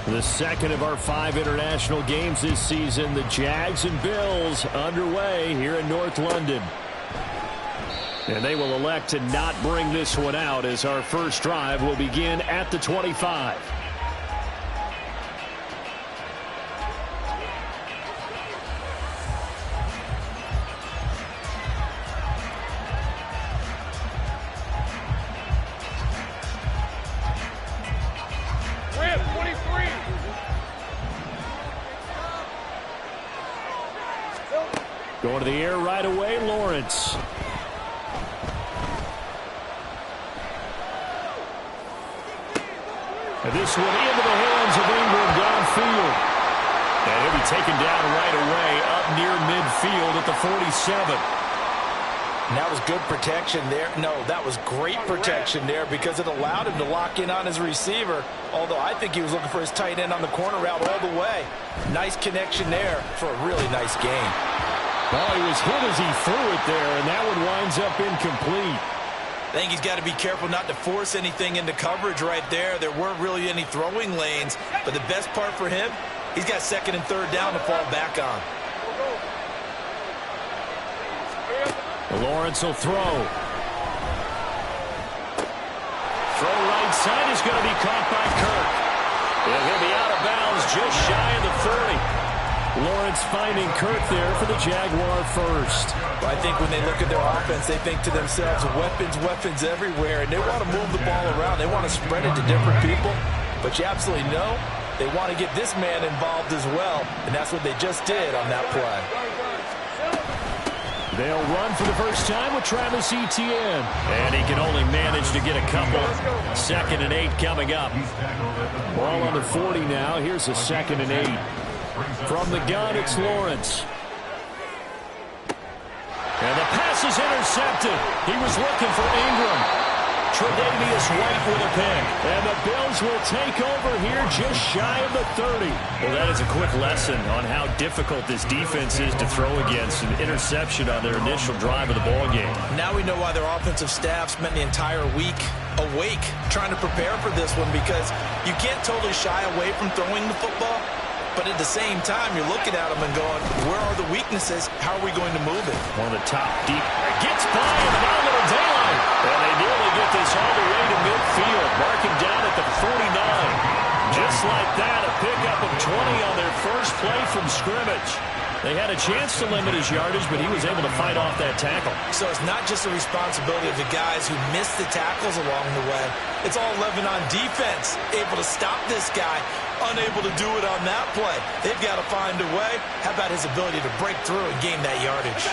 The second of our 5 international games this season, the Jags and Bills underway here in North London. And they will elect to not bring this one out as our first drive will begin at the 25. Going to the air right away, Lawrence. And this one into the hands of Ingram downfield. And he'll be taken down right away up near midfield at the 47. And that was good protection there. No, that was great protection there because it allowed him to lock in on his receiver. Although I think he was looking for his tight end on the corner route all the way. Nice connection there for a really nice game. Oh, he was hit as he threw it there, and that one winds up incomplete. I think he's got to be careful not to force anything into coverage right there. There weren't really any throwing lanes, but the best part for him, he's got second and third down to fall back on. Lawrence will throw. Throw right side is going to be caught by Kirk. He'll be out of bounds just shy of the 30. Lawrence finding Kirk there for the Jaguar first. I think when they look at their offense, they think to themselves, weapons everywhere, and they want to move the ball around. They want to spread it to different people, but you absolutely know they want to get this man involved as well, and that's what they just did on that play. They'll run for the first time with Travis Etienne, and he can only manage to get a couple. 2nd and 8 coming up. Ball on the 40 now. Here's a 2nd and 8. From the gun, it's Lawrence. And the pass is intercepted. He was looking for Ingram. Tre'Davious White with a pick. And the Bills will take over here just shy of the 30. Well, that is a quick lesson on how difficult this defense is to throw against. An interception on their initial drive of the ballgame. Now we know why their offensive staff spent the entire week awake trying to prepare for this one, because you can't totally shy away from throwing the football. But at the same time, you're looking at them and going, where are the weaknesses? How are we going to move it? On the top deep. It gets by him, and out of the daylight. And they nearly get this all the way to midfield. Mark him down at the 49. Just like that, a pickup of 20 on their first play from scrimmage. They had a chance to limit his yardage, but he was able to fight off that tackle. So it's not just the responsibility of the guys who missed the tackles along the way. It's all 11 on defense, able to stop this guy, unable to do it on that play. They've got to find a way. How about his ability to break through and gain that yardage?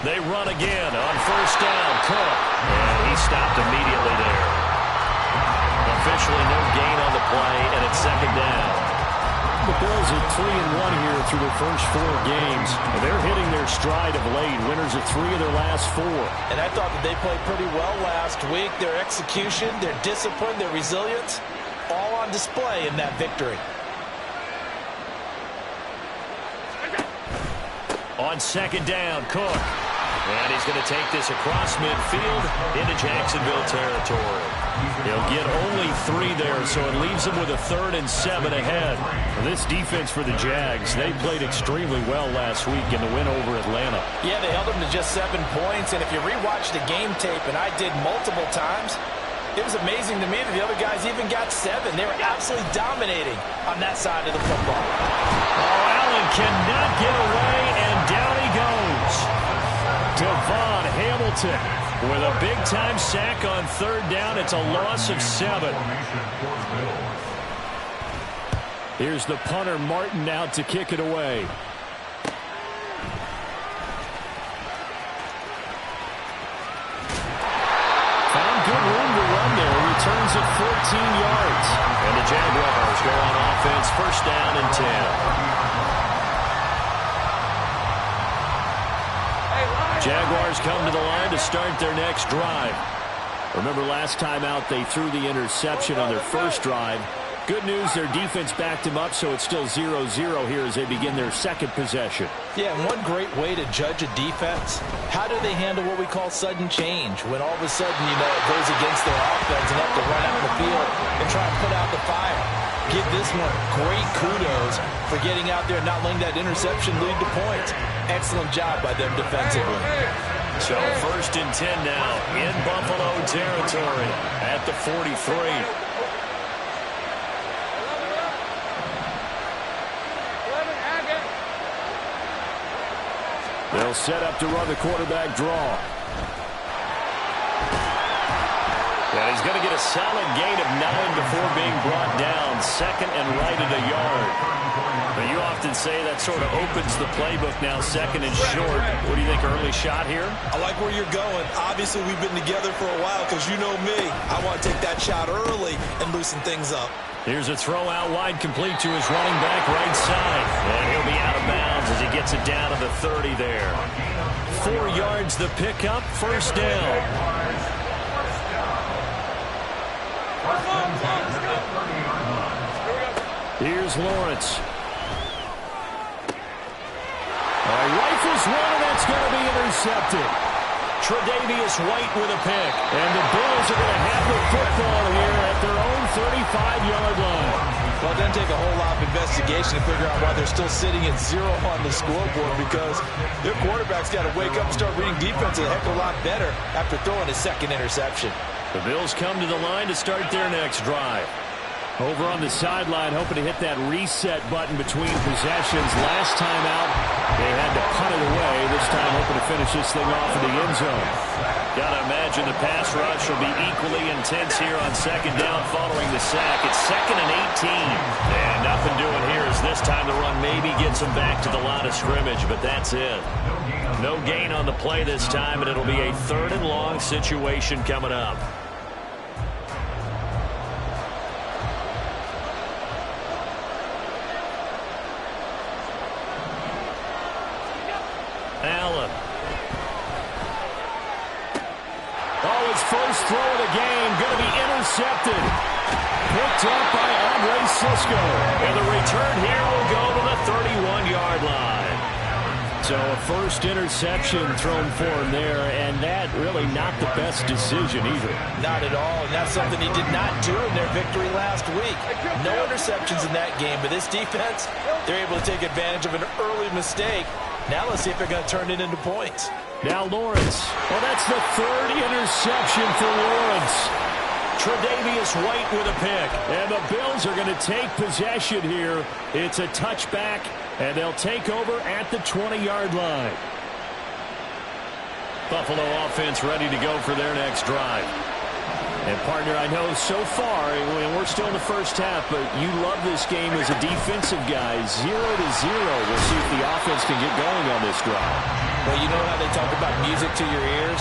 They run again on first down. Cook. And he stopped immediately there. Officially no gain on the play, and it's 2nd down. The Bills are 3-1 here through their first 4 games. And they're hitting their stride of late. Winners of 3 of their last 4. And I thought that they played pretty well last week. Their execution, their discipline, their resilience, all on display in that victory. On 2nd down, Cook. And he's going to take this across midfield into Jacksonville territory. He'll get only 3 there, so it leaves him with a 3rd and 7 ahead. This defense for the Jags, they played extremely well last week in the win over Atlanta. Yeah, they held them to just 7 points, and if you rewatch the game tape, and I did multiple times, it was amazing to me that the other guys even got 7. They were absolutely dominating on that side of the football. Oh, Allen cannot get away, and down he goes. Devon Hamilton with a big-time sack on 3rd down. It's a loss of 7. Here's the punter, Martin, out to kick it away. Found good room to run there. Returns at 14 yards. And the Jaguars go on offense, first down and 10. Jaguars come to the line to start their next drive. Remember last time out they threw the interception on their first drive. Good news, their defense backed him up, so it's still 0-0 here as they begin their second possession. Yeah, and one great way to judge a defense, how do they handle what we call sudden change? When all of a sudden, you know, it goes against their offense and have to run out the field and try and put out the fire. give this one great kudos for getting out there and not letting that interception lead to points. Excellent job by them defensively. So 1st and 10 now in Buffalo territory at the 43. They'll set up to run the quarterback draw. And he's going to get a solid gain of 9 before being brought down. 2nd and right at a yard. But you often say that sort of opens the playbook now, 2nd and short. What do you think, early shot here? I like where you're going. Obviously, we've been together for a while because you know me. I want to take that shot early and loosen things up. Here's a throw out wide, complete to his running back right side. And he'll be out of bounds as he gets it down to the 30 there. 4 yards the pickup, 1st down. Here's Lawrence. Rifles one, and that's going to be intercepted. Tre'Davious White with a pick. And the Bills are going to have the football here at their own 35-yard line. Well, it doesn't take a whole lot of investigation to figure out why they're still sitting at 0 on the scoreboard, because their quarterback's got to wake up and start reading defense a heck of a lot better after throwing his 2nd interception. The Bills come to the line to start their next drive. Over on the sideline, hoping to hit that reset button between possessions. Last time out, they had to punt it away. This time, hoping to finish this thing off in the end zone. Got to imagine the pass rush will be equally intense here on 2nd down following the sack. It's 2nd and 18. And nothing doing here as this time the run maybe gets them back to the line of scrimmage, but that's it. No gain on the play this time, and it'll be a 3rd and long situation coming up. Allen. Oh, his first throw of the game going to be intercepted. Picked up by Andre Sisco. And the return here will go to the 31-yard line. So a first interception thrown for him there, and that really not the best decision either. Not at all, and that's something he did not do in their victory last week. No interceptions in that game, but this defense, they're able to take advantage of an early mistake. Now let's see if they're going to turn it into points. Now Lawrence. Well, that's the 3rd interception for Lawrence. Tre'Davious White with a pick. And the Bills are going to take possession here. It's a touchback, and they'll take over at the 20-yard line. Buffalo offense ready to go for their next drive. And, partner, I know so far, and we're still in the first half, but you love this game as a defensive guy. 0-0. We'll see if the offense can get going on this drive. Well, you know how they talk about music to your ears?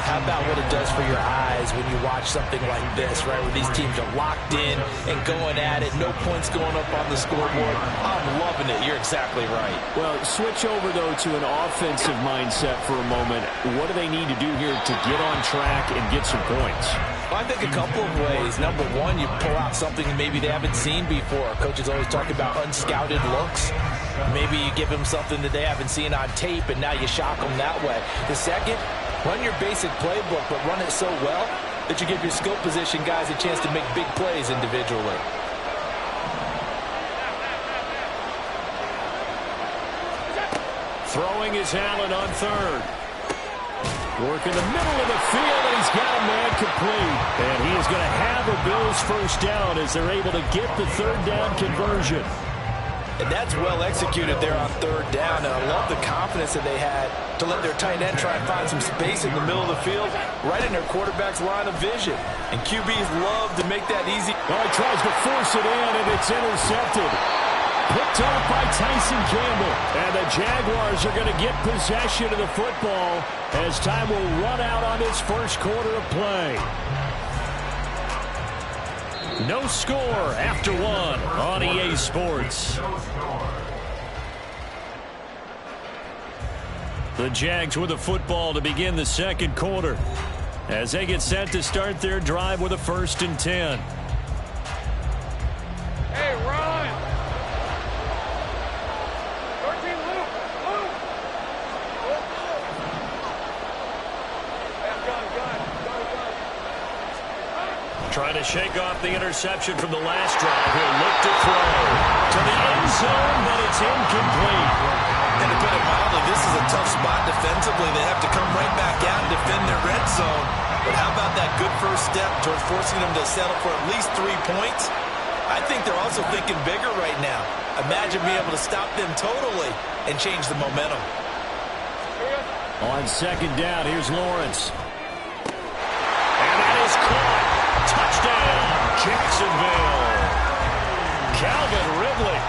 How about what it does for your eyes when you watch something like this, right, where these teams are locked in and going at it, no points going up on the scoreboard? I'm loving it. You're exactly right. Well, switch over, though, to an offensive mindset for a moment. What do they need to do here to get on track and get some points? Well, I think a couple of ways. Number one, you pull out something maybe they haven't seen before. Coaches always talk about unscouted looks. Maybe you give them something that they haven't seen on tape, and now you shock them that way. The second, run your basic playbook, but run it so well that you give your skill position guys a chance to make big plays individually. Throwing is Allen on 3rd. Work in the middle of the field, and he's got a man complete. And he is going to have a Bills first down as they're able to get the 3rd down conversion. And that's well executed there on 3rd down. And I love the confidence that they had to let their tight end try and find some space in the middle of the field, right in their quarterback's line of vision. And QBs love to make that easy. Oh, he tries to force it in, and it's intercepted. Picked up by Tyson Campbell. And the Jaguars are going to get possession of the football as time will run out on this first quarter of play. No score after 1 on EA Sports. The Jags with the football to begin the second quarter as they get set to start their drive with a 1st and 10. Hey, run! 13 loop! Gun. Trying to shake off the interception from the last drive. He'll look to throw to the end zone, but it's incomplete. And to put it mildly, this is a tough spot defensively. They have to come right back out and defend their red zone. But how about that good first step towards forcing them to settle for at least 3 points? I think they're also thinking bigger right now. Imagine being able to stop them totally and change the momentum. On second down, here's Lawrence. And that is caught. Touchdown, Jacksonville. Calvin Ridley,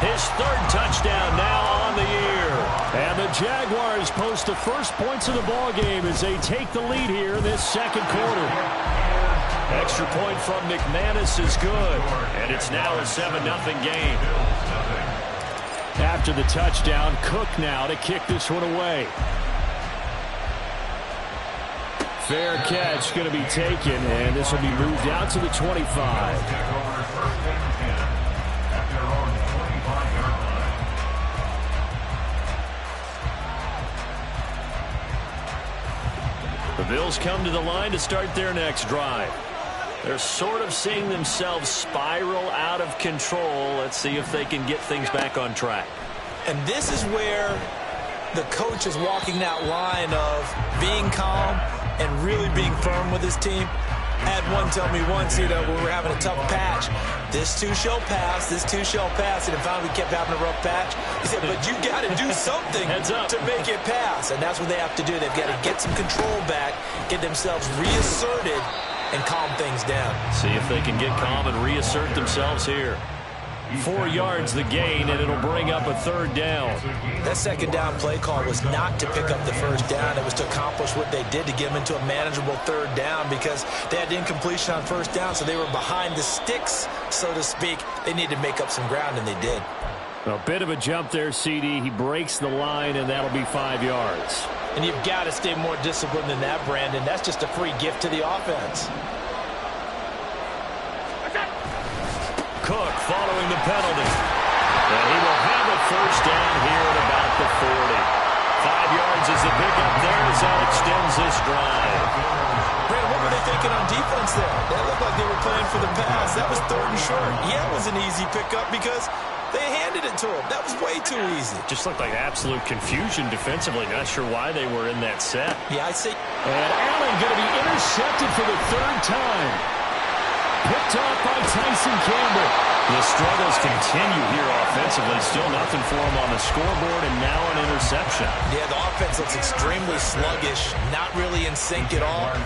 his 3rd touchdown now on the year. And the Jaguars post the first points of the ballgame as they take the lead here in this second quarter. Extra point from McManus is good. And it's now a 7-0 game. After the touchdown, Cook now to kick this one away. Fair catch going to be taken, and this will be moved out to the 25. The Bills come to the line to start their next drive. They're sort of seeing themselves spiral out of control. Let's see if they can get things back on track. And this is where the coach is walking that line of being calm and really being firm with his team. I had one tell me once, when we were having a tough patch, this too shall pass, this too shall pass, and finally we kept having a rough patch. He said, but you got to do something to make it pass, and that's what they have to do. They've got to get some control back, get themselves reasserted, and calm things down. See if they can get calm and reassert themselves here. 4 yards the gain, and it'll bring up a 3rd down. That second down play call was not to pick up the first down. It was to accomplish what they did to get them into a manageable 3rd down because they had incompletion on first down, so they were behind the sticks, so to speak. They needed to make up some ground, and they did. A bit of a jump there, CD. He breaks the line, and that'll be 5 yards. And you've got to stay more disciplined than that, Brandon. That's just a free gift to the offense. Cook following the penalty. And he will have a first down here at about the 40. 5 yards is the pickup there as that extends this drive. Brandon, what were they thinking on defense there? That looked like they were playing for the pass. That was 3rd and short. Yeah, it was an easy pickup because they handed it to him. That was way too easy. Just looked like absolute confusion defensively. Not sure why they were in that set. Yeah, I see. And Allen going to be intercepted for the 3rd time. Picked off by Tyson Campbell. The struggles continue here offensively. Still nothing for him on the scoreboard, and now an interception. Yeah, the offense looks extremely sluggish, not really in sync at all.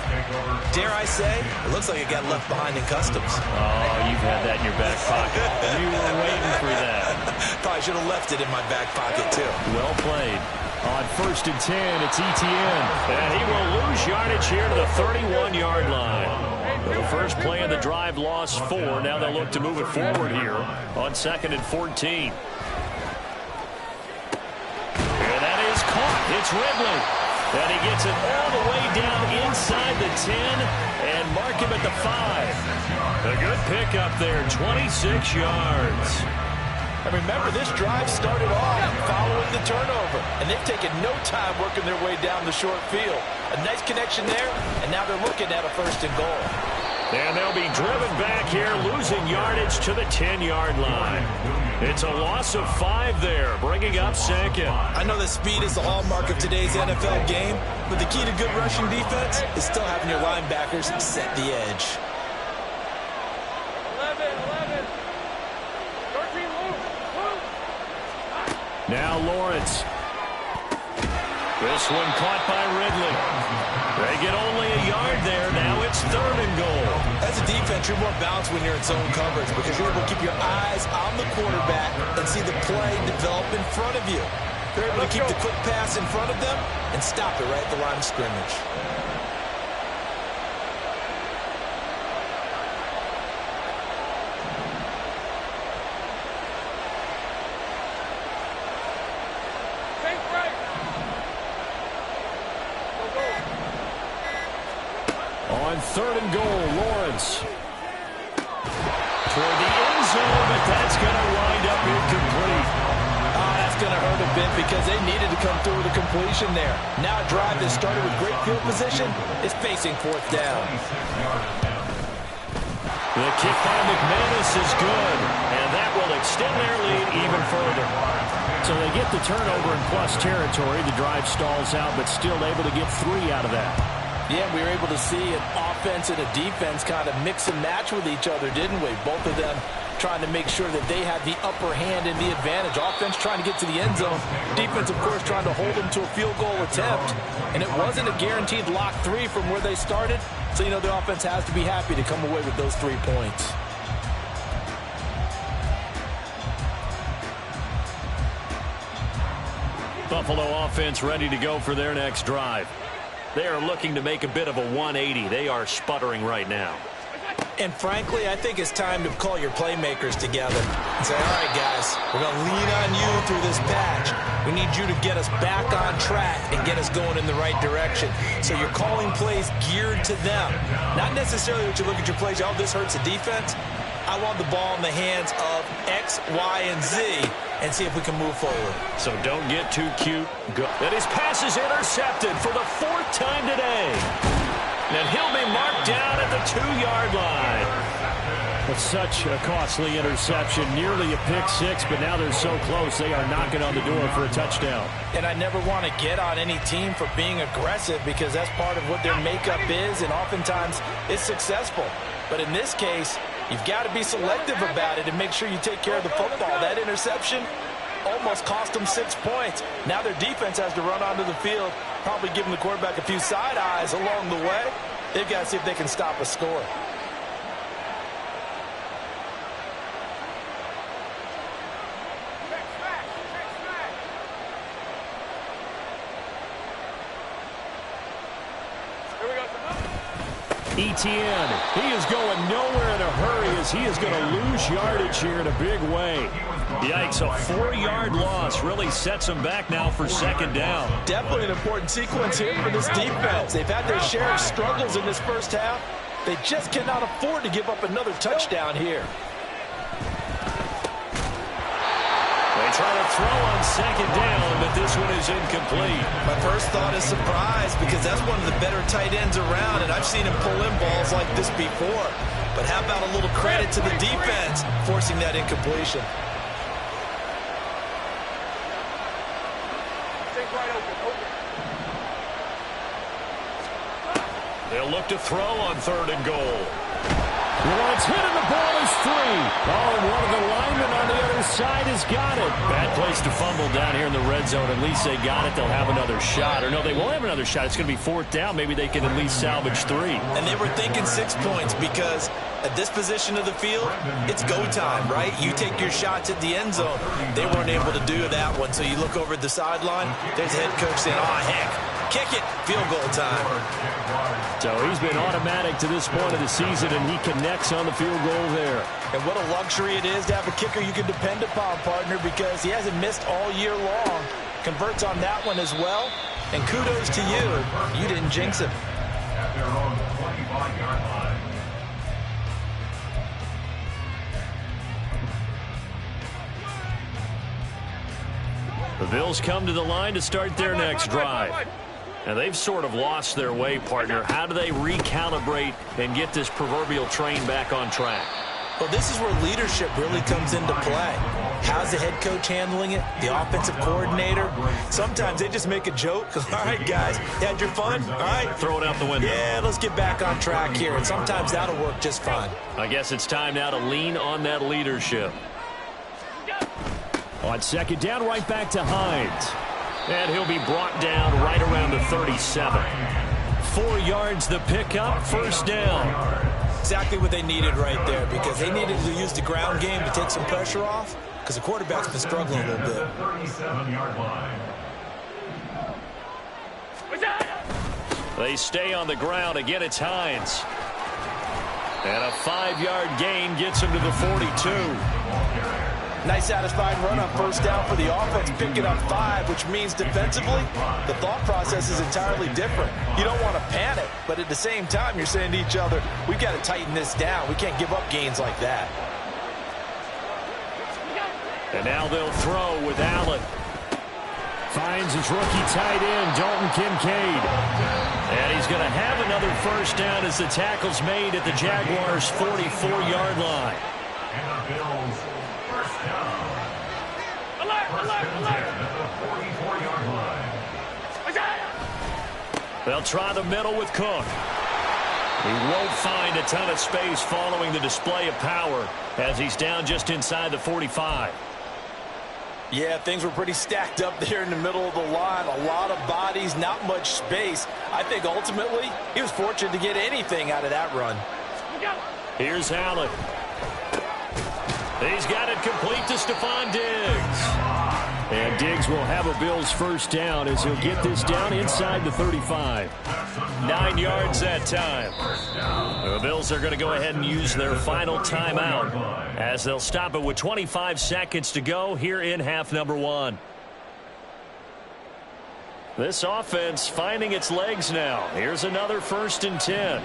Dare I say, it looks like it got left behind in customs. Oh, you've had that in your back pocket. You were waiting for that. Probably should have left it in my back pocket, too. Well played. On 1st and 10, it's Etienne. And he will lose yardage here to the 31-yard line. The first play of the drive lost 4. Now they'll look to move it forward here on 2nd and 14. And that is caught. It's Ridley. And he gets it all the way down inside the 10 and mark him at the 5. A good pickup there, 26 yards. And remember, this drive started off following the turnover, and they've taken no time working their way down the short field. A nice connection there, and now they're looking at a 1st and goal. And they'll be driven back here, losing yardage to the 10-yard line. It's a loss of 5 there, bringing up 2nd. I know that speed is the hallmark of today's NFL game, but the key to good rushing defense is still having your linebackers set the edge. 11. 13, Luke. Now Lawrence. This one caught by Ridley. They get only a yard there. Now it's 3rd and goal. As a defense, you're more balanced when you're in zone coverage because you're able to keep your eyes on the quarterback and see the play develop in front of you. You're able to keep the quick pass in front of them and stop it right at the line of scrimmage. On 3rd and goal, Lawrence. Toward the end zone, but that's going to wind up incomplete. That's going to hurt a bit because they needed to come through with a completion there. Now a drive that started with great field position is facing 4th down. The kick by McManus is good, and that will extend their lead even further. So they get the turnover in plus territory. The drive stalls out, but still able to get 3 out of that. Yeah, we were able to see an offense and a defense kind of mix and match with each other, didn't we? Both of them trying to make sure that they had the upper hand and the advantage. Offense trying to get to the end zone. Defense, of course, trying to hold them to a field goal attempt. And it wasn't a guaranteed lock 3 from where they started. So, you know, the offense has to be happy to come away with those 3 points. Buffalo offense ready to go for their next drive. They are looking to make a bit of a 180. They are sputtering right now. And frankly, I think it's time to call your playmakers together and say, all right, guys, we're going to lean on you through this patch. We need you to get us back on track and get us going in the right direction. So you're calling plays geared to them. Not necessarily what you look at your plays, oh, this hurts the defense. I want the ball in the hands of X, Y, and Z and see if we can move forward. So don't get too cute. And his pass is intercepted for the 4th time today. And he'll be marked down at the 2-yard line. It's such a costly interception, nearly a pick 6, but now they're so close they are knocking on the door for a touchdown. And I never want to get on any team for being aggressive because that's part of what their makeup is, and oftentimes it's successful. But in this case, you've got to be selective about it and make sure you take care of the football. That interception almost cost them 6 points. Now their defense has to run onto the field, probably giving the quarterback a few side eyes along the way. They've got to see if they can stop a score. Etienne, he is going nowhere in a hurry as he is going to lose yardage here in a big way. Yikes, a 4-yard loss really sets them back now for 2nd down. Definitely an important sequence here for this defense. They've had their share of struggles in this first half. They just cannot afford to give up another touchdown here. They try to throw on 2nd down, but this one is incomplete. My first thought is surprise because that's one of the better tight ends around, and I've seen him pull in balls like this before. But how about a little credit to the defense forcing that incompletion? They'll look to throw on 3rd and goal. Well, it's hit and the ball is free. Oh, and one of the linemen on the other side has got it. Bad place to fumble down here in the red zone. At least they got it. They'll have another shot. Or no, they won't have another shot. It's going to be 4th down. Maybe they can at least salvage 3. And they were thinking 6 points because at this position of the field, it's go time, right? You take your shots at the end zone. They weren't able to do that one. So you look over at the sideline. There's the head coach saying, oh, heck, kick it. Field goal time. So he's been automatic to this point of the season, and he connects on the field goal there. And what a luxury it is to have a kicker you can depend upon, partner, because he hasn't missed all year long. Converts on that one as well. And kudos to you. You didn't jinx him. The Bills come to the line to start their next drive. Now, they've sort of lost their way, partner. How do they recalibrate and get this proverbial train back on track? Well, this is where leadership really comes into play. How's the head coach handling it? The offensive coordinator? Sometimes they just make a joke. All right, guys, you had your fun? All right. Throw it out the window. Yeah, let's get back on track here. And sometimes that'll work just fine. I guess it's time now to lean on that leadership. On 2nd down, right back to Hines. And he'll be brought down right around the 37. 4 yards the pickup, 1st down. Exactly what they needed right there because they needed to use the ground game to take some pressure off because the quarterback's been struggling a little bit. They stay on the ground. Again, it's Hines. And a 5-yard gain gets him to the 42. Nice satisfying run on 1st down for the offense, picking up 5, which means defensively, the thought process is entirely different. You don't want to panic, but at the same time, you're saying to each other, we've got to tighten this down. We can't give up gains like that. And now they'll throw with Allen. Finds his rookie tight end, Dalton Kincaid. And he's going to have another first down as the tackle's made at the Jaguars' 44-yard line. And the Bills, first down. Alert. At the 44-yard line. They'll try the middle with Cook. He won't find a ton of space following the display of power as he's down just inside the 45. Yeah, things were pretty stacked up there in the middle of the line. A lot of bodies, not much space. I think ultimately he was fortunate to get anything out of that run. Here's Allen. He's got it complete to Stephon Diggs. And Diggs will have a Bills first down as he'll get this down inside the 35. 9 yards that time. The Bills are going to go ahead and use their final timeout as they'll stop it with 25 seconds to go here in half number 1. This offense finding its legs now. Here's another 1st and 10.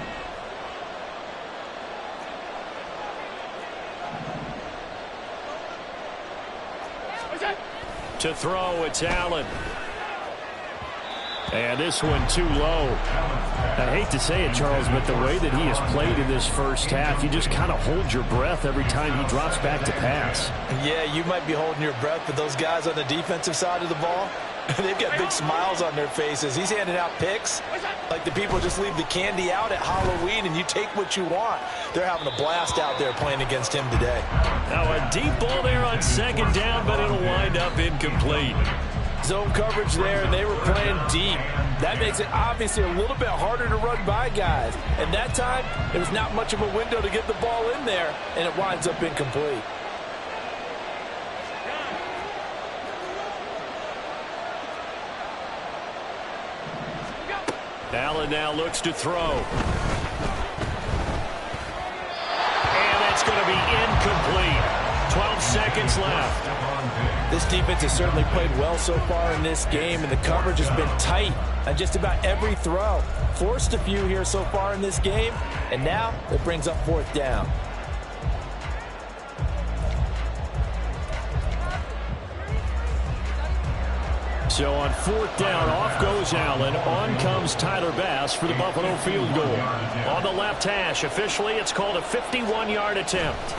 To throw, it's Allen. And this one too low. I hate to say it, Charles, but the way that he has played in this first half, you just kind of hold your breath every time he drops back to pass. Yeah, you might be holding your breath, but those guys on the defensive side of the ball, they've got big smiles on their faces. He's handing out picks like the people just leave the candy out at Halloween and you take what you want. They're having a blast out there playing against him today. Now a deep ball there on 2nd down, but it'll wind up incomplete. Zone coverage there, and they were playing deep. That makes it obviously a little bit harder to run by guys. And that time, there was not much of a window to get the ball in there, and it winds up incomplete. Allen now looks to throw. And that's going to be incomplete. 12 seconds left. This defense has certainly played well so far in this game, and the coverage has been tight on just about every throw. Forced a few here so far in this game, and now it brings up 4th down. So on 4th down, off goes Allen. On comes Tyler Bass for the Buffalo field goal. On the left hash, officially it's called a 51-yard attempt.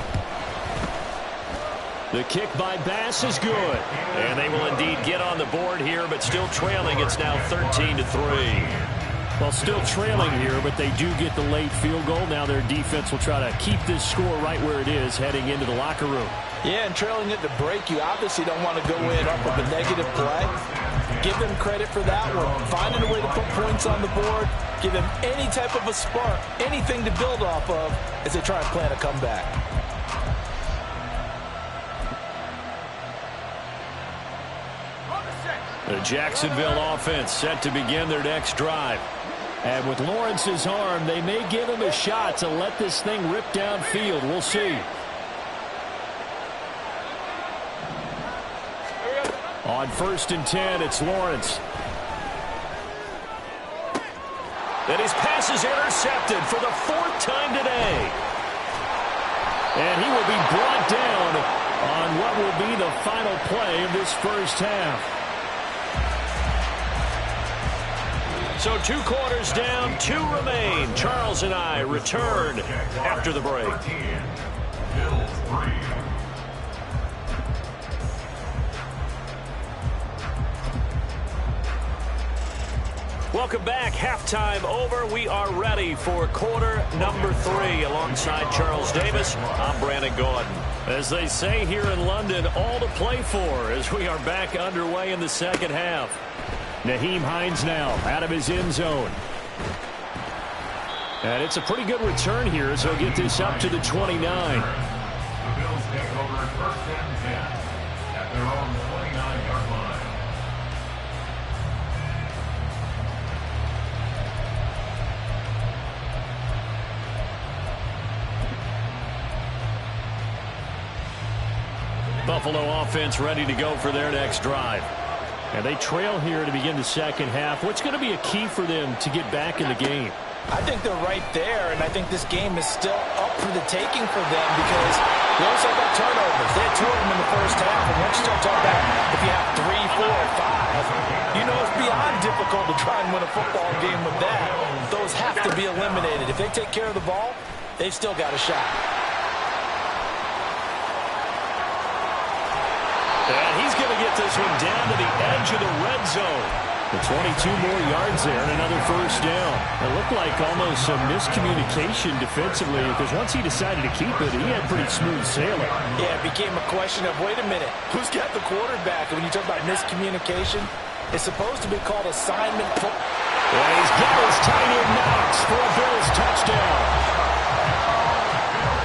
The kick by Bass is good. And they will indeed get on the board here, but still trailing. It's now 13-3. Well, still trailing here, but they do get the late field goal. Now their defense will try to keep this score right where it is heading into the locker room. Yeah, and trailing it to break, you obviously don't want to go in up with a negative play. Give them credit for that one. Finding a way to put points on the board. Give them any type of a spark, anything to build off of as they try and plan a comeback. The Jacksonville offense set to begin their next drive. And with Lawrence's arm, they may give him a shot to let this thing rip downfield. We'll see. On 1st and 10, it's Lawrence. And his pass is intercepted for the 4th time today. And he will be brought down on what will be the final play of this first half. So 2 quarters down, 2 remain. Charles and I return after the break. Welcome back. Halftime over. We are ready for quarter number 3. Alongside Charles Davis, I'm Brandon Gordon. As they say here in London, all to play for as we are back underway in the second half. Nyheim Hines now out of his end zone. And it's a pretty good return here as he'll get this up to the 29. The Bills take over 1st and 10 at their own 29-yard line. Buffalo offense ready to go for their next drive. And they trail here to begin the second half. What's going to be a key for them to get back in the game? I think they're right there, and I think this game is still up for the taking for them because they also got turnovers. They had 2 of them in the first half, and once you start talking about if you have 3, 4, 5, you know it's beyond difficult difficult to try and win a football game with that. Those have to be eliminated. If they take care of the ball, they've still got a shot. And he's going to get this one down to the edge of the red zone. The 22 more yards there and another first down. It looked like almost a miscommunication defensively because once he decided to keep it, he had pretty smooth sailing. Yeah, it became a question of, wait a minute, who's got the quarterback? And when you talk about miscommunication, it's supposed to be called assignment. And he's got his tight end Knox for a Bills touchdown.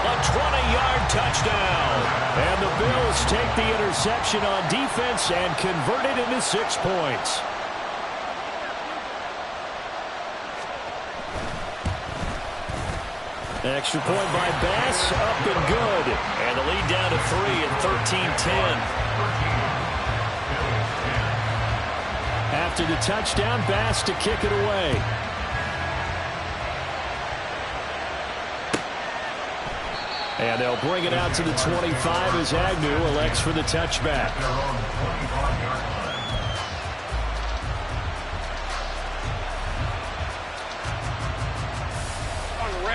A 20-yard touchdown. And the Bills take the interception on defense and convert it into 6 points. Extra point by Bass, up and good. And the lead down to 3 at 13-10. After the touchdown, Bass to kick it away. And they'll bring it out to the 25 as Agnew elects for the touchback.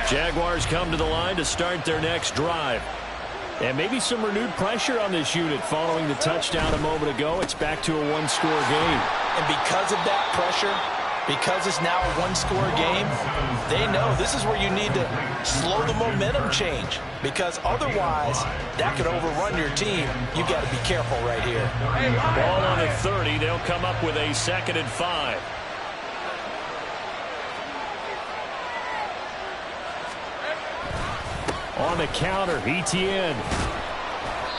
Jaguars come to the line to start their next drive. And maybe some renewed pressure on this unit following the touchdown a moment ago. It's back to a one-score game. And because of that pressure, because it's now a one-score game, they know this is where you need to slow the momentum change. Because otherwise, that could overrun your team. You've got to be careful right here. Ball on the 30. They'll come up with a 2nd and 5. On the counter, Etienne.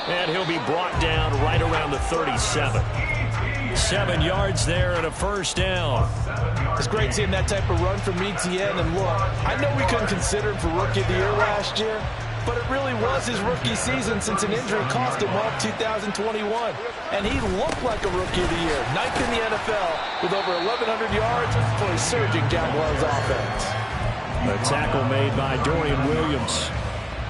And he'll be brought down right around the 37. 7 yards there and a first down. It's great seeing that type of run from Etienne. And look, I know we couldn't consider him for Rookie of the Year last year, but it really was his rookie season since an injury cost him all 2021. And he looked like a Rookie of the Year. 9th in the NFL with over 1,100 yards for a surging Jaguars offense. A tackle made by Dorian Williams.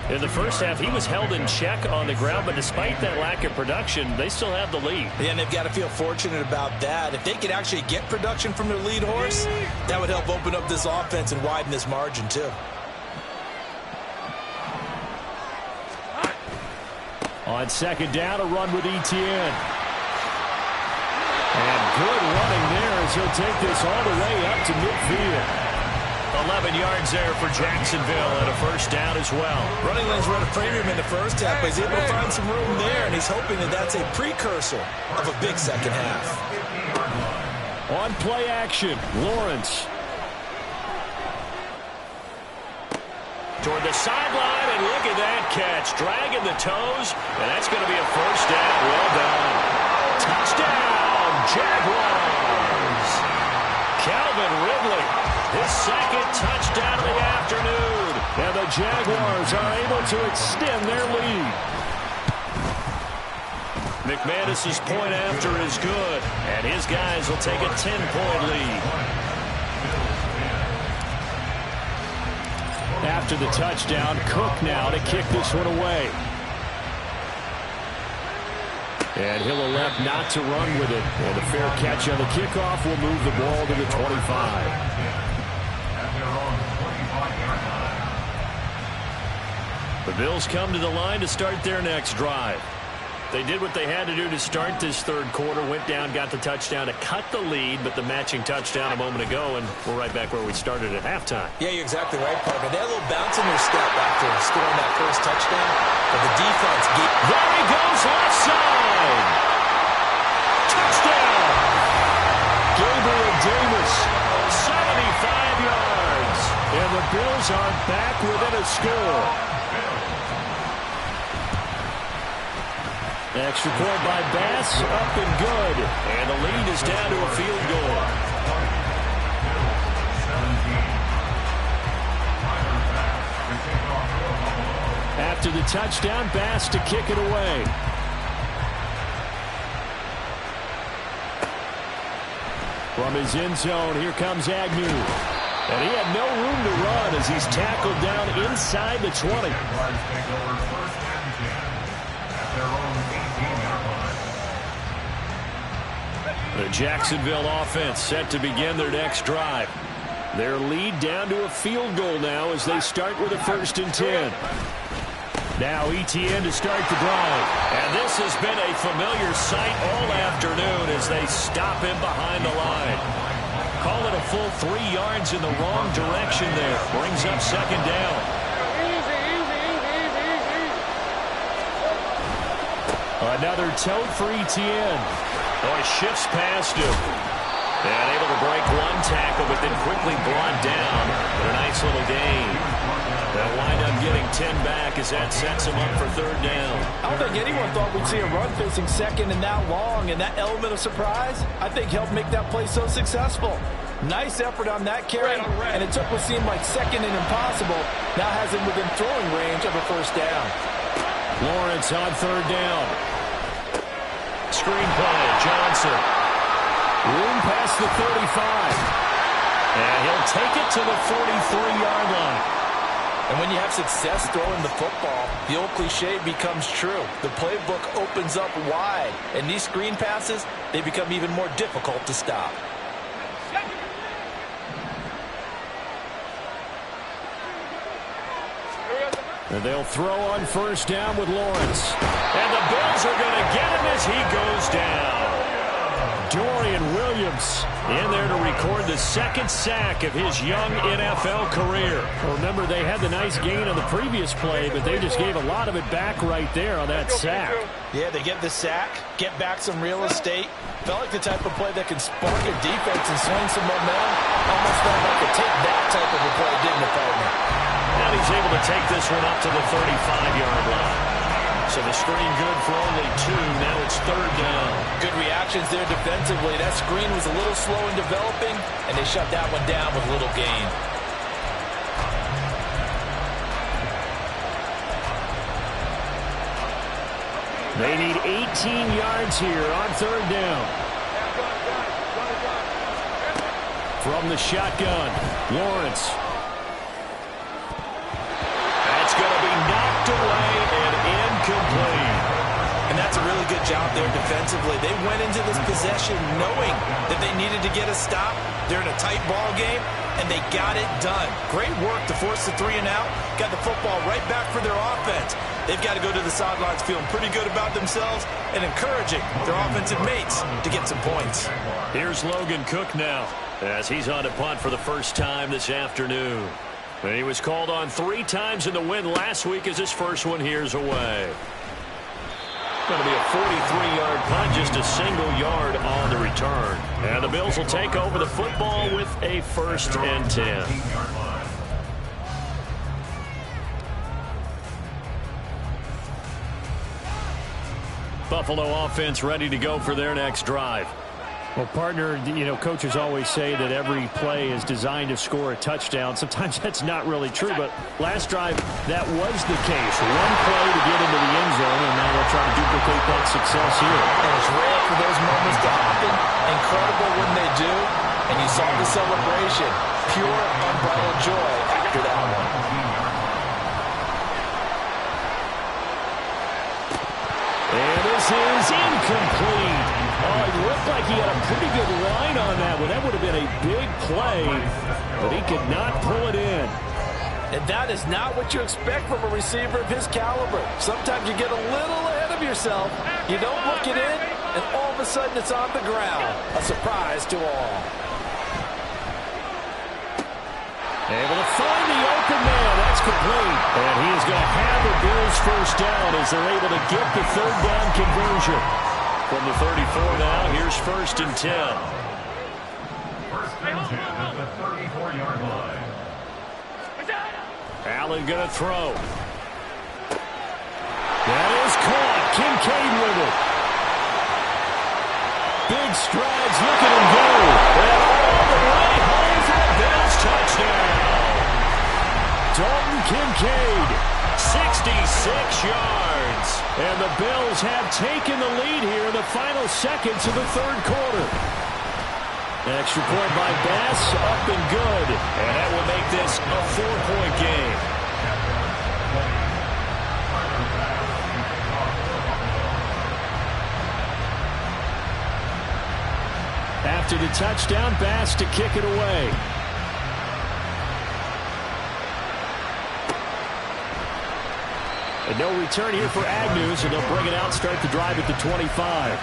In the first half, he was held in check on the ground, but despite that lack of production, they still have the lead. Yeah, and they've got to feel fortunate about that. If they could actually get production from their lead horse, that would help open up this offense and widen this margin, too. On 2nd down, a run with Etienne. And good running there as he'll take this all the way up to midfield. 11 yards there for Jacksonville and a first down as well. Running lanes were at a premium in the first half, but he's able to find some room there, and he's hoping that that's a precursor of a big second half. On play action, Lawrence. Toward the sideline, and look at that catch. Dragging the toes, and that's going to be a first down. Well done. Touchdown, Jaguars. Calvin Ridley, his 2nd touchdown of the afternoon. And the Jaguars are able to extend their lead. McManus's point after is good, and his guys will take a 10-point lead. After the touchdown, Cook now to kick this one away. And he'll elect not to run with it. And a fair catch on the kickoff will move the ball to the 25. The Bills come to the line to start their next drive. They did what they had to do to start this third quarter, went down, got the touchdown to cut the lead, but the matching touchdown a moment ago, and we're right back where we started at halftime. Yeah, you're exactly right, partner. They had a little bounce in their step after scoring that first touchdown, but the defense gave... There he goes, left side! Touchdown! Gabriel Davis, 75 yards, and the Bills are back within a score. Extra point by Bass, up and good. And the lead is down to a field goal. After the touchdown, Bass to kick it away. From his end zone, here comes Agnew. And he had no room to run as he's tackled down inside the 20. The Jacksonville offense set to begin their next drive. Their lead down to a field goal now as they start with a 1st and 10. Now Etienne to start the drive. And this has been a familiar sight all afternoon as they stop him behind the line. Call it a full 3 yards in the wrong direction there. Brings up 2nd down. Another tote for Etienne. Oh, he shifts past him. And able to break 1 tackle, but then quickly brought down. But a nice little gain. They'll wind up getting 10 back as that sets him up for 3rd down. I don't think anyone thought we'd see a run facing 2nd and that long, and that element of surprise, I think, helped make that play so successful. Nice effort on that carry, and it took what seemed like 2nd and impossible. Now has him within throwing range of a 1st down. Lawrence on 3rd down. Screen play, Johnson. Room past the 35. And he'll take it to the 43-yard line. And when you have success throwing the football, the old cliche becomes true. The playbook opens up wide, and these screen passes, they become even more difficult to stop. And they'll throw on 1st down with Lawrence. And the Bills are going to get him as he goes down. Dorian Williams in there to record the 2nd sack of his young NFL career. Well, remember, they had the nice gain on the previous play, but they just gave a lot of it back right there on that sack. Yeah, they get the sack, get back some real estate. Felt like the type of play that can spark a defense and swing some momentum. Almost felt like a take that type of a play, didn't it, partner? And he's able to take this one up to the 35-yard line. So the screen good for only 2. Now it's 3rd down. Good reactions there defensively. That screen was a little slow in developing, and they shut that one down with little gain. They need 18 yards here on 3rd down. From the shotgun, Lawrence. That's going to be knocked away and incomplete. And that's a really good job there defensively. They went into this possession knowing that they needed to get a stop. They're in a tight ball game, and they got it done. Great work to force the 3 and out. Got the football right back for their offense. They've got to go to the sidelines feeling pretty good about themselves and encouraging their offensive mates to get some points. Here's Logan Cook now as he's on to punt for the first time this afternoon. And he was called on 3 times in the win last week as his first one here's away. Going to be a 43-yard punt, just a single yard on the return. And the Bills will take over the football with a 1st and 10. Buffalo offense ready to go for their next drive. Well, partner, you know, coaches always say that every play is designed to score a touchdown. Sometimes that's not really true, but last drive, that was the case. 1 play to get into the end zone, and now they'll try to duplicate that success here. And it's rare for those moments to happen. Incredible when they do. And you saw the celebration. Pure, unbridled joy after that one. And this is incomplete. Oh, it looked like he had a pretty good line on that one. That would have been a big play, but he could not pull it in. And that is not what you expect from a receiver of his caliber. Sometimes you get a little ahead of yourself. You don't look it in, and all of a sudden it's on the ground. A surprise to all. Able to find the open man. That's complete. And he is going to have the Bills' first down as they're able to get the 3rd down conversion. From the 34 now, here's 1st and 10. 1st and 10 at the 34-yard line. Allen going to throw. That is caught. Kincaid with it. Big strides. Look at him go. And all the way home for a Bills touchdown. Dalton Kincaid, 66 yards. And the Bills have taken the lead here in the final seconds of the 3rd quarter. Extra point by Bass, up and good. And that will make this a 4-point game. the touchdown pass to kick it away. And no return here for Agnew, so they'll bring it out, start the drive at the 25.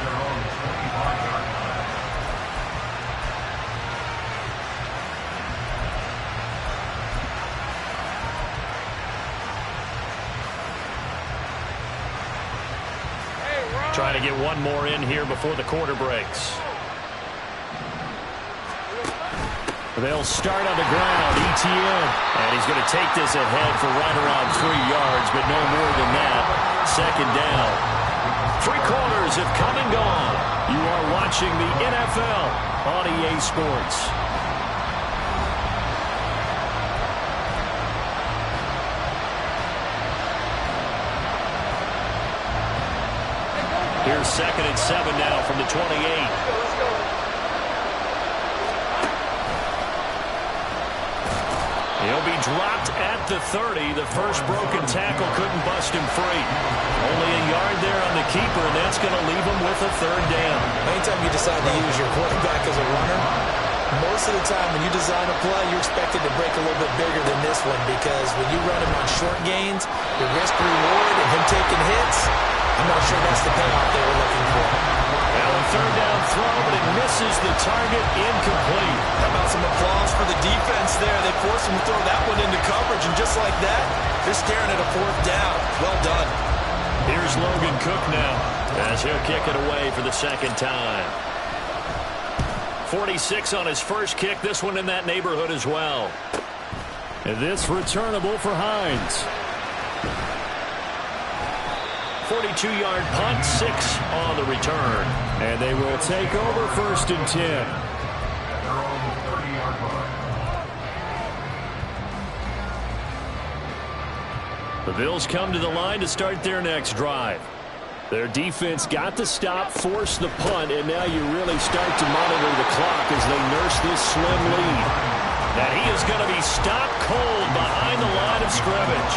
Trying to get one more in here before the quarter breaks. They'll start on the ground. ETN. And he's going to take this ahead for right around 3 yards, but no more than that. Second down. 3 quarters have come and gone. You are watching the NFL on EA Sports. Here's 2nd and 7 now from the 28. He'll be dropped at the 30. The first broken tackle couldn't bust him free. Only a yard there on the keeper, and that's going to leave him with a 3rd down. Anytime you decide to use your quarterback as a runner, most of the time when you design a play, you're expected to break a little bit bigger than this one, because when you run him on short gains, the risk-reward and him taking hits, I'm not sure that's the payoff they were looking for. Well, a 3rd down throw, but it misses the target, incomplete. How about some applause for the defense there? They forced him to throw that one into coverage, and just like that, they're staring at a 4th down. Well done. Here's Logan Cook now, as he'll kick it away for the 2nd time. 46 on his first kick, this one in that neighborhood as well. And this returnable for Hines. 42-yard punt, 6 on the return. And they will take over 1st and 10. At their own 30-yard line. The Bills come to the line to start their next drive. Their defense got the stop, forced the punt, and now you really start to monitor the clock as they nurse this slim lead. And he is going to be stopped cold behind the line of scrimmage.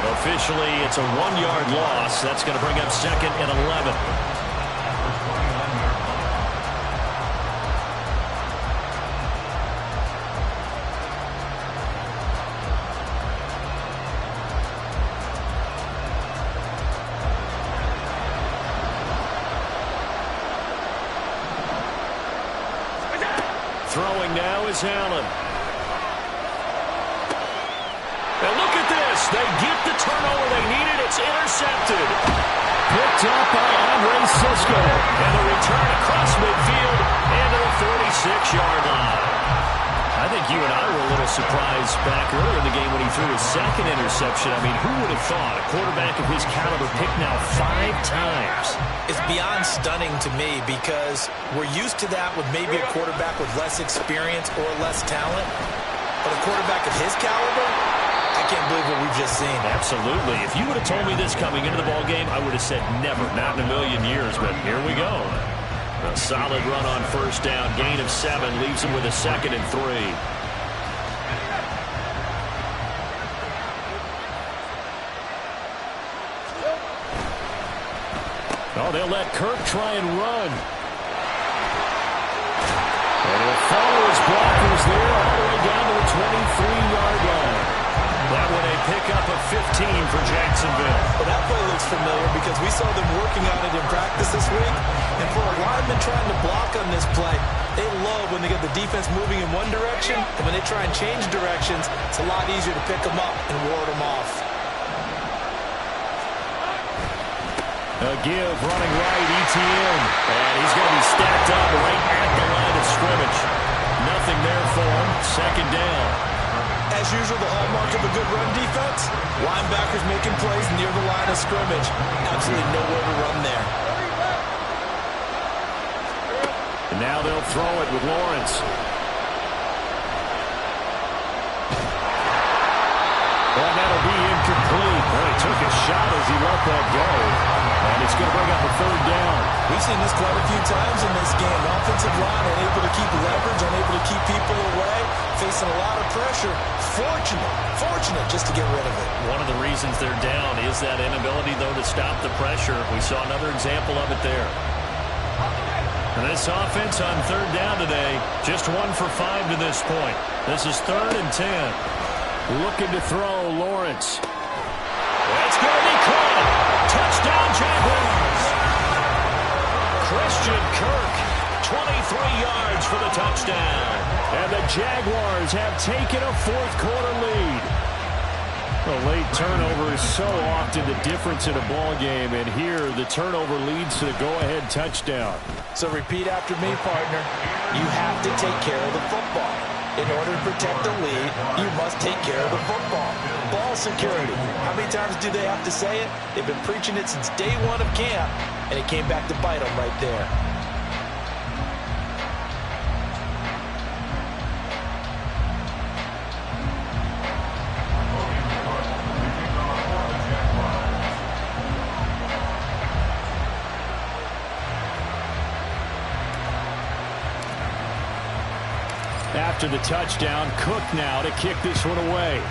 Officially, it's a 1-yard loss. That's going to bring up 2nd and 11. Throwing now is Allen. And look at this. They get the turnover they needed. It's intercepted. Picked up by Andre Cisco. And the return across midfield and to the 46-yard line. I think you and I were a little surprised back earlier in the game when he threw his 2nd interception. I mean, who would have thought a quarterback of his caliber picked now 5 times? It's beyond stunning to me, because we're used to that with maybe a quarterback with less experience or less talent. But a quarterback of his caliber, I can't believe what we've just seen. Absolutely. If you would have told me this coming into the ball game, I would have said never, not in a million years. But here we go. A solid run on 1st down. Gain of 7 leaves him with a 2nd and 3. Oh, they'll let Kirk try and run. And he'll follow his blockers there all the way down to the 23-yard line. That one a pickup of 15 for Jacksonville. Well, that play looks familiar, because we saw them working on it in practice this week. And for a lineman trying to block on this play, they love when they get the defense moving in one direction. And when they try and change directions, it's a lot easier to pick them up and ward them off. A give running right, ETN. And he's going to be stacked up right at the line of scrimmage. Nothing there for him. 2nd down. As usual, the hallmark of a good run defense, linebackers making plays near the line of scrimmage. Absolutely nowhere to run there. And now they'll throw it with Lawrence. Well, that'll be incomplete. Well, he took a shot as he let that go. And it's going to bring up a 3rd down. We've seen this quite a few times in this game. Offensive line unable to keep leverage, unable to keep people away, facing a lot of pressure. Fortunate just to get rid of it. One of the reasons they're down is that inability, though, to stop the pressure. We saw another example of it there. And this offense on third down today, just 1 for 5 to this point. This is 3rd and 10. Looking to throw, Lawrence. That's going to be caught. Touchdown, Jaguars. Christian Kirk, 23 yards for the touchdown. And the Jaguars have taken a fourth-quarter lead. A late turnover is so often the difference in a ball game, and here the turnover leads to the go-ahead touchdown. So repeat after me, partner. You have to take care of the football. In order to protect the lead, you must take care of the football. Ball security. How many times do they have to say it? They've been preaching it since day 1 of camp, and it came back to bite them right there. After the touchdown, Cook now to kick this one away.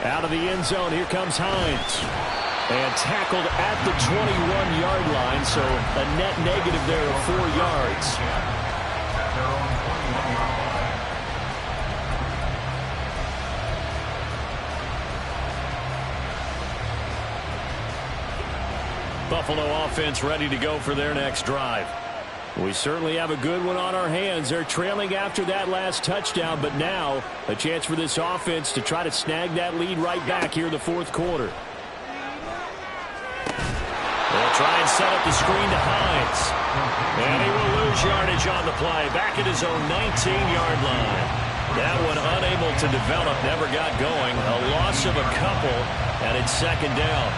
Out of the end zone, here comes Hines. And tackled at the 21-yard line, so a net negative there of 4 yards. Buffalo offense ready to go for their next drive. We certainly have a good one on our hands. They're trailing after that last touchdown, but now a chance for this offense to try to snag that lead right back here in the fourth quarter. They'll try and set up the screen to Hines. And he will lose yardage on the play, back at his own 19-yard line. That one unable to develop, never got going. A loss of a couple, and it's 2nd down.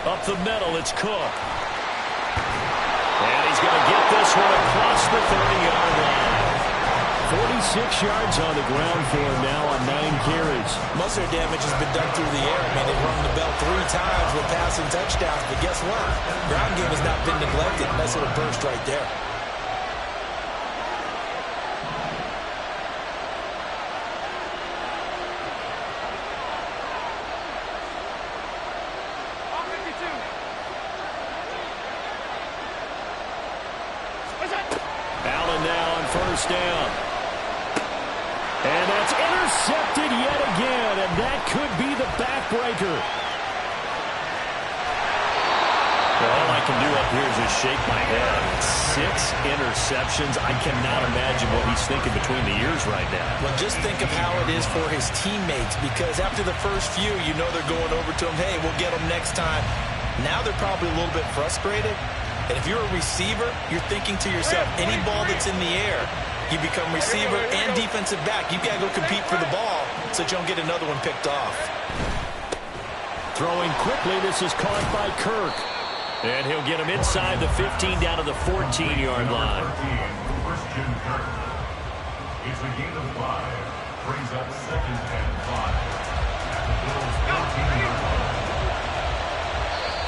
Up the middle, it's Cook. And he's going to get this one across the 30-yard line. 46 yards on the ground for him now on 9 carries. Most of their damage has been done through the air. I mean, they've rung the bell 3 times with passing touchdowns, but guess what? Ground game has not been neglected. Nice little burst right there. Down. And that's intercepted yet again, and that could be the backbreaker. Well, all I can do up here is just shake my head. 6 interceptions. I cannot imagine what he's thinking between the ears right now. Well, just think of how it is for his teammates, because after the first few, you know they're going over to him, hey, we'll get them next time. Now they're probably a little bit frustrated. And if you're a receiver, you're thinking to yourself, any ball that's in the air, you become receiver and defensive back. You've got to go compete for the ball so that you don't get another one picked off. Throwing quickly, this is caught by Kirk. And he'll get him inside the 15 down to the 14-yard line. Christian Kirk. It's a gain of 5. Brings up 2nd and 5. At the Bills' 14-yard line.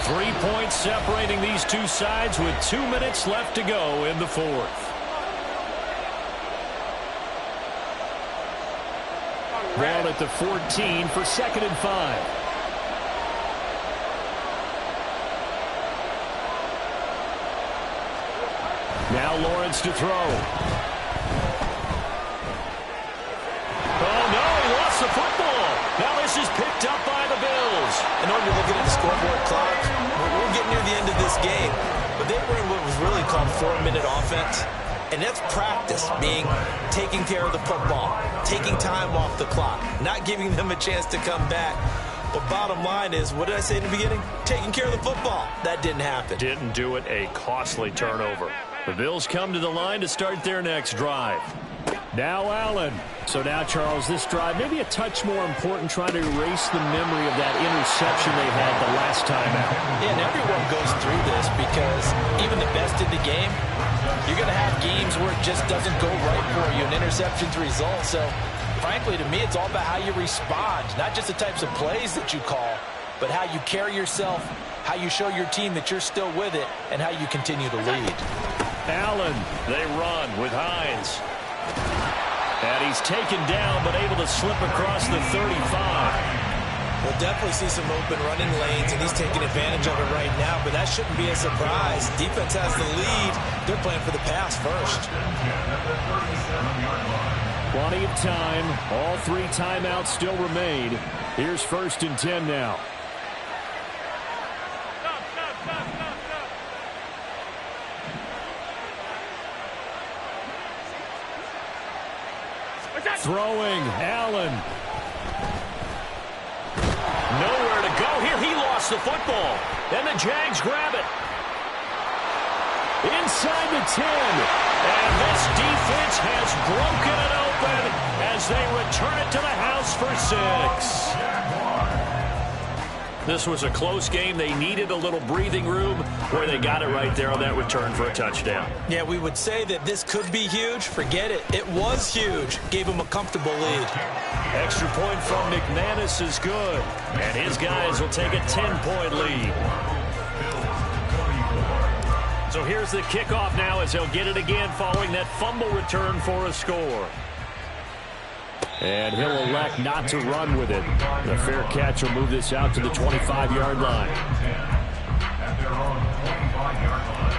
3 points separating these two sides with 2 minutes left to go in the fourth. Ball at the 14 for 2nd and 5. Now Lawrence to throw. Oh, no, he lost the football. Now this is picked up by the Bills. In order to look at the scoreboard clock, we're getting near the end of this game. But they were in what was really called 4-minute offense. And that's practice, being taking care of the football, taking time off the clock, not giving them a chance to come back. But bottom line is, what did I say in the beginning? Taking care of the football. That didn't happen. Didn't do it, a costly turnover. The Bills come to the line to start their next drive. Now Allen. So now, Charles, this drive maybe a touch more important, trying to erase the memory of that interception they had the last time out. Yeah, and everyone goes through this because even the best in the game, you're going to have games where it just doesn't go right for you, and interceptions result. So, frankly, to me, it's all about how you respond, not just the types of plays that you call, but how you carry yourself, how you show your team that you're still with it, and how you continue to lead. Allen, They run with Hines. And he's taken down, but able to slip across the 35. We'll definitely see some open running lanes, and he's taking advantage of it right now, but that shouldn't be a surprise. Defense has the lead. They're playing for the pass first. plenty of time. All 3 timeouts still remain. Here's 1st and 10 now. Throwing, Allen. Nowhere to go here. He lost the football. And the Jags grab it. Inside the 10. And this defense has broken it open as they return it to the house for 6. This was a close game. They needed a little breathing room where they got it right there on that return for a touchdown. Yeah, we would say that this could be huge. Forget it. It was huge. Gave him a comfortable lead. Extra point from McManus is good. And his guys will take a 10-point lead. So here's the kickoff now as they'll get it again following that fumble return for a score. And he'll elect not to run with it. The fair catch will move this out to the 25-yard line. At their own 25-yard line.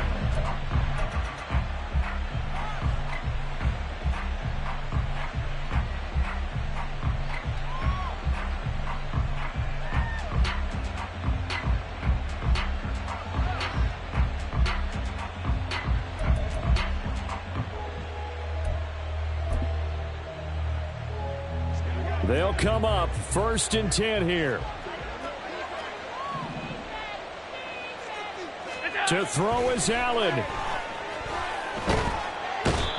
They'll come up 1st and 10 here. To throw is Allen.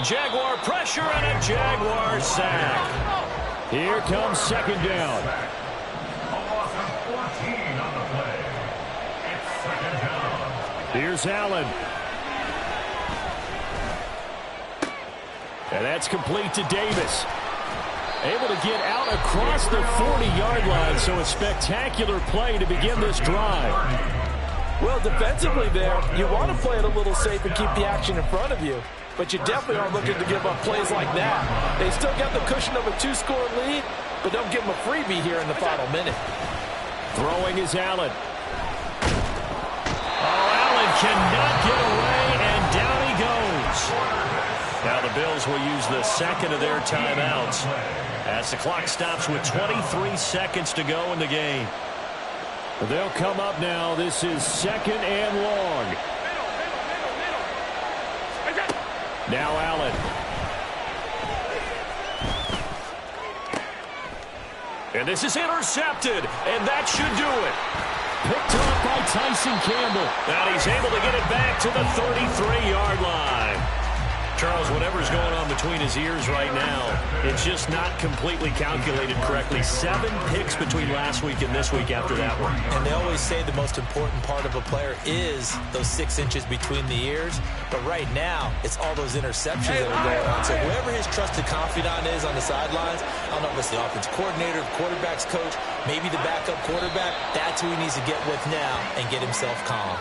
Jaguar pressure and a Jaguar sack. Here comes 2nd down. A loss of 14 on the play. It's 2nd down. Here's Allen. And that's complete to Davis. Able to get out across the 40-yard line, so a spectacular play to begin this drive. Well, defensively there, you want to play it a little safe and keep the action in front of you. But you definitely aren't looking to give up plays like that. They still got the cushion of a 2-score lead, but don't give them a freebie here in the final minute. Throwing is Allen. Oh, Allen cannot get away, and down he goes. Now the Bills will use the 2nd of their timeouts as the clock stops with 23 seconds to go in the game. They'll come up now. This is 2nd and long. Now Allen. And this is intercepted, and that should do it. Picked up by Tyson Campbell. And he's able to get it back to the 33-yard line. Charles, whatever's going on between his ears right now, it's just not completely calculated correctly. 7 picks between last week and this week after that one. And they always say the most important part of a player is those 6 inches between the ears. But right now, it's all those interceptions that are going on. So whoever his trusted confidant is on the sidelines, I don't know if it's the offense coordinator, the quarterback's coach, maybe the backup quarterback, that's who he needs to get with now and get himself calm.